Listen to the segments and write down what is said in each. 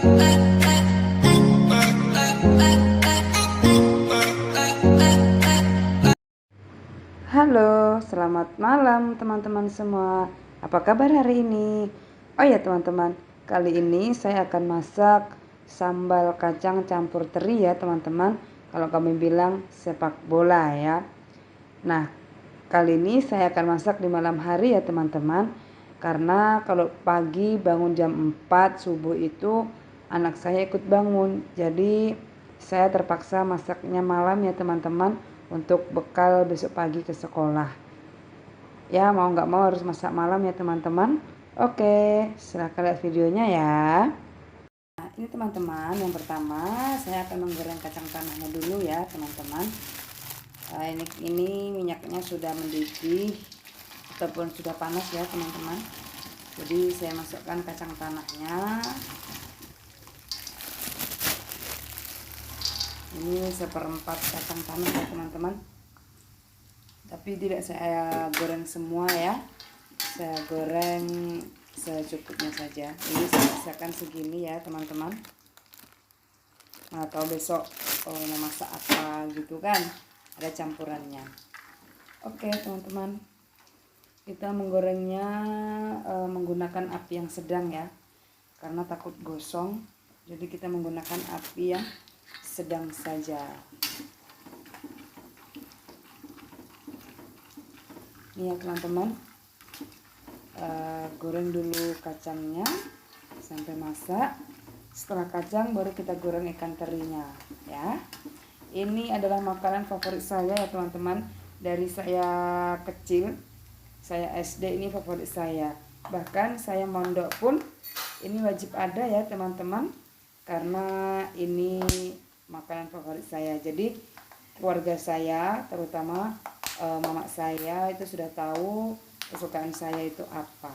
Halo, selamat malam teman-teman semua. Apa kabar hari ini? Oh ya teman-teman, kali ini saya akan masak sambal kacang campur teri ya teman-teman. Kalau kami bilang sepak bola ya. Nah, kali ini saya akan masak di malam hari ya teman-teman. Karena kalau pagi bangun jam 4 subuh itu anak saya ikut bangun. Jadi saya terpaksa masaknya malam ya teman-teman, untuk bekal besok pagi ke sekolah. Ya mau nggak mau harus masak malam ya teman-teman. Oke, silahkan lihat videonya ya. Nah ini teman-teman, yang pertama saya akan menggoreng kacang tanahnya dulu ya teman-teman. Ini minyaknya sudah mendidih ataupun sudah panas ya teman-teman. Jadi saya masukkan kacang tanahnya. Ini seperempat kacang tanah ya teman-teman, tapi tidak saya goreng semua ya, saya goreng secukupnya saja. Ini saya masakan segini ya teman-teman. Nah kalau besok mau masak apa gitu kan, ada campurannya. Oke teman-teman, kita menggorengnya menggunakan api yang sedang ya, karena takut gosong. Jadi kita menggunakan api yang sedang saja. Ini ya teman-teman, goreng dulu kacangnya sampai masak. Setelah kacang baru kita goreng ikan terinya ya. Ini adalah makanan favorit saya ya teman-teman. Dari saya kecil, saya SD ini favorit saya. Bahkan saya mondok pun ini wajib ada ya teman-teman, karena ini makanan favorit saya. Jadi keluarga saya, terutama mama saya itu sudah tahu kesukaan saya itu apa.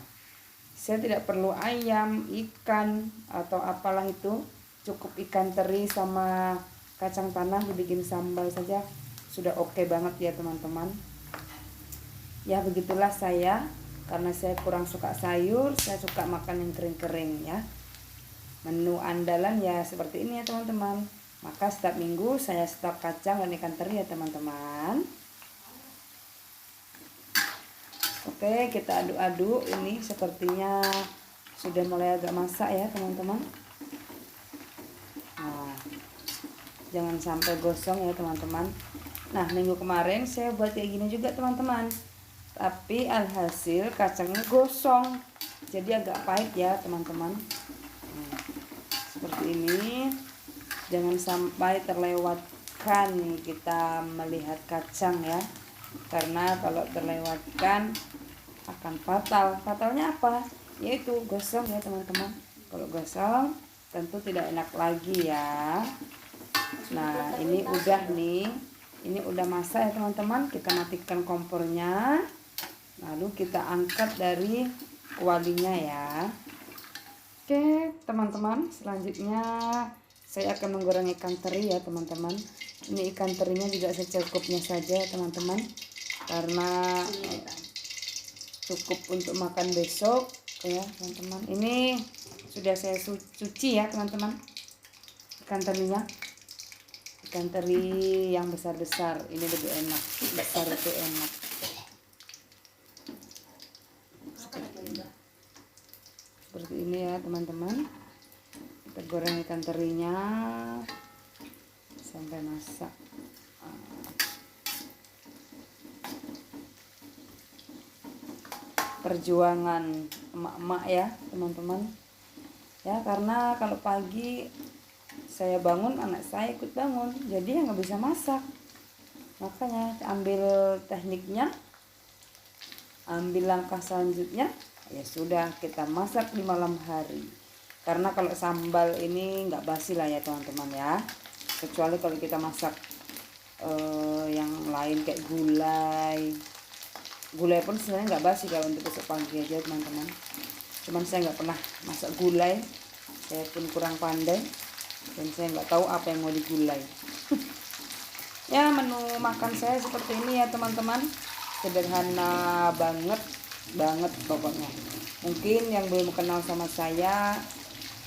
Saya tidak perlu ayam, ikan atau apalah itu, cukup ikan teri sama kacang tanah dibikin sambal saja sudah oke banget ya teman-teman. Ya begitulah saya, karena saya kurang suka sayur, saya suka makan yang kering-kering ya. Menu andalan ya seperti ini ya teman-teman. Maka setiap minggu saya stok kacang dan ikan teri ya teman-teman. Oke, kita aduk-aduk. Ini sepertinya sudah mulai agak masak ya teman-teman. Nah, jangan sampai gosong ya teman-teman. Nah, minggu kemarin saya buat kayak gini juga teman-teman, tapi alhasil kacangnya gosong, jadi agak pahit ya teman-teman. Seperti ini. Jangan sampai terlewatkan kita melihat kacang ya, karena kalau terlewatkan akan fatal. Fatalnya apa? Yaitu gosong ya teman-teman. Kalau gosong tentu tidak enak lagi ya. Nah ini udah nih, ini udah masak ya teman-teman. Kita matikan kompornya, lalu kita angkat dari kualinya ya. Oke teman-teman, selanjutnya saya akan menggoreng ikan teri ya teman-teman. Ini ikan terinya juga secukupnya saja ya teman-teman, karena cukup untuk makan besok ya teman-teman. Ini sudah saya cuci ya teman-teman, ikan terinya. Ikan teri yang besar-besar ini lebih enak, besar itu enak. Seperti ini ya teman-teman. Kita goreng ikan terinya sampai masak. Perjuangan emak-emak ya teman-teman ya, karena kalau pagi saya bangun, anak saya ikut bangun, jadi nggak bisa masak. Makanya ambil tekniknya, ambil langkah selanjutnya, ya sudah kita masak di malam hari. Karena kalau sambal ini nggak basi lah ya teman-teman ya, kecuali kalau kita masak yang lain kayak gulai. Gulai pun sebenarnya nggak basi kalau untuk besok pagi aja teman-teman. Cuman saya nggak pernah masak gulai, saya pun kurang pandai dan saya nggak tahu apa yang mau digulai. Ya menu makan saya seperti ini ya teman-teman, sederhana banget pokoknya. Mungkin yang belum kenal sama saya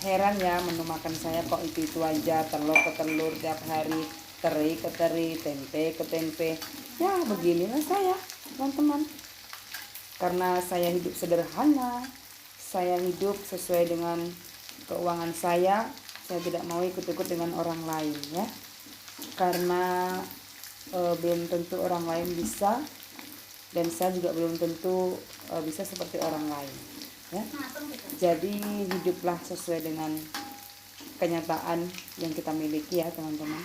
heran ya menu makan saya kok itu aja, telur ke telur tiap hari, teri ke teri, tempe ke tempe. Ya beginilah saya teman-teman, karena saya hidup sederhana, saya hidup sesuai dengan keuangan saya tidak mau ikut-ikut dengan orang lain ya, karena belum tentu orang lain bisa, dan saya juga belum tentu bisa seperti orang lain ya. Jadi hiduplah sesuai dengan kenyataan yang kita miliki ya teman-teman.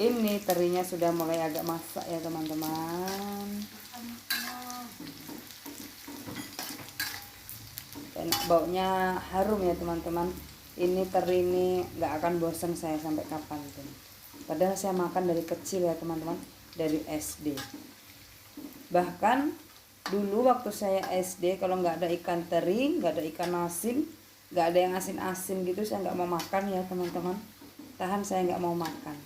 Ini terinya sudah mulai agak masak ya teman-teman, dan baunya harum ya teman-teman. Ini teri ini nggak akan bosan saya sampai kapanpun. Padahal saya makan dari kecil ya teman-teman, dari SD. Bahkan dulu waktu saya SD, kalau nggak ada ikan teri, nggak ada ikan asin, nggak ada yang asin-asin gitu, saya nggak mau makan ya teman-teman. Tahan, saya nggak mau makan.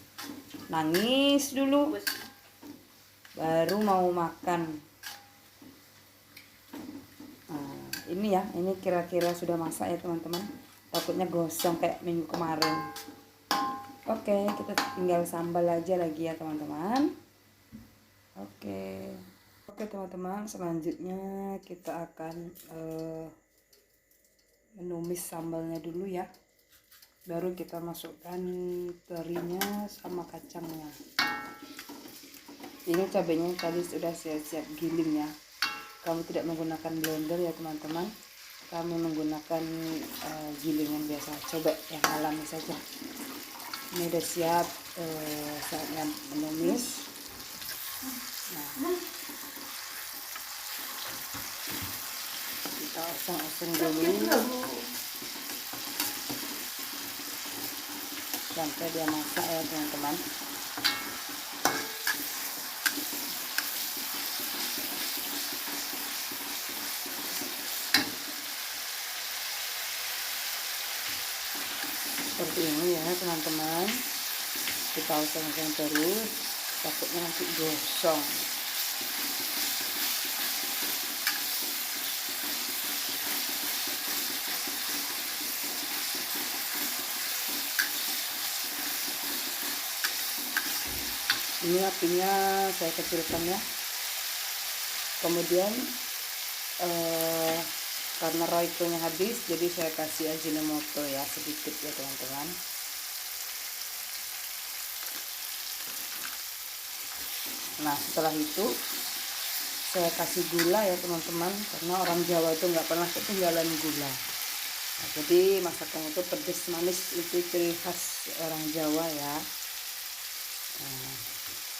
Nangis dulu, baru mau makan. Nah, ini ya, ini kira-kira sudah masak ya teman-teman. Takutnya gosong kayak minggu kemarin. Oke, kita tinggal sambal aja lagi ya teman-teman. Oke teman-teman, selanjutnya kita akan menumis sambalnya dulu ya. Baru kita masukkan terinya sama kacangnya. Ini cabenya tadi sudah siap-siap giling ya. Kamu tidak menggunakan blender ya teman-teman, kami menggunakan gilingan biasa. Coba yang alami saja. Ini udah siap, saatnya menumis. Nah, kita oseng-oseng dulu sampai dia masak ya teman-teman. Seperti ini ya teman-teman, kita oseng-oseng terus, takutnya nanti gosong. Ini apinya saya kecilkan ya. Kemudian karena roikonya habis, jadi saya kasih ajinomoto ya sedikit ya teman-teman. Nah setelah itu saya kasih gula ya teman-teman, karena orang Jawa itu nggak pernah ketinggalan gula. Nah, jadi masakan itu pedas manis, itu ciri khas orang Jawa ya. Nah,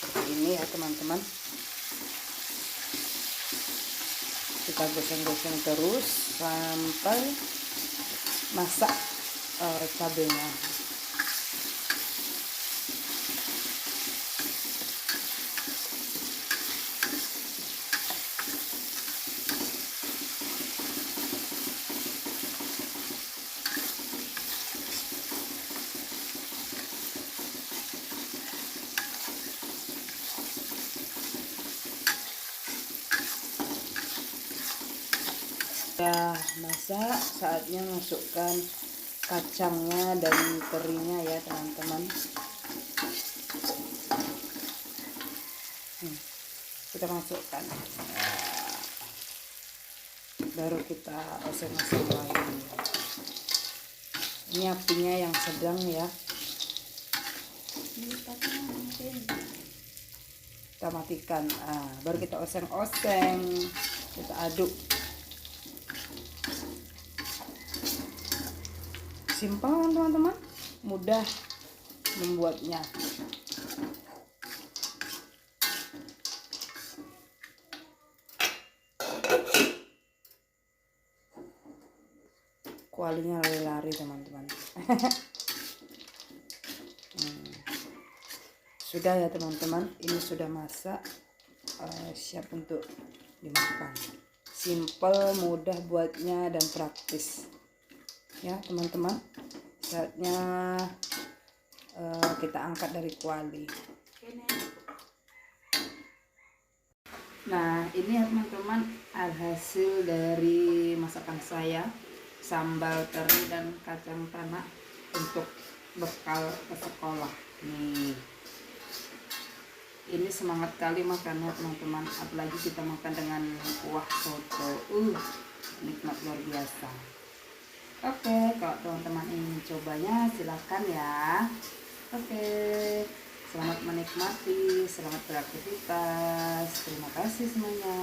seperti ini ya teman-teman. Kita goseng-goseng terus sampai masak cabenya. Ya masak, saatnya masukkan kacangnya dan terinya ya teman-teman. Kita masukkan, baru kita oseng-oseng lagi. Ini apinya yang sedang ya, kita matikan. Baru kita oseng-oseng, kita aduk. Simpel teman-teman, mudah membuatnya. Kualinya lari-lari teman-teman. Sudah ya teman-teman, ini sudah masak, siap untuk dimakan. Simple, mudah buatnya dan praktis ya teman-teman. Saatnya kita angkat dari kuali. Nah ini ya teman-teman, alhasil dari masakan saya, sambal teri dan kacang tanah untuk bekal ke sekolah. Nih, ini semangat kali makannya teman-teman, apalagi kita makan dengan kuah soto. Nikmat luar biasa. Oke, kalau teman-teman ingin mencobanya silahkan ya. Oke, selamat menikmati, selamat beraktivitas. Terima kasih semuanya.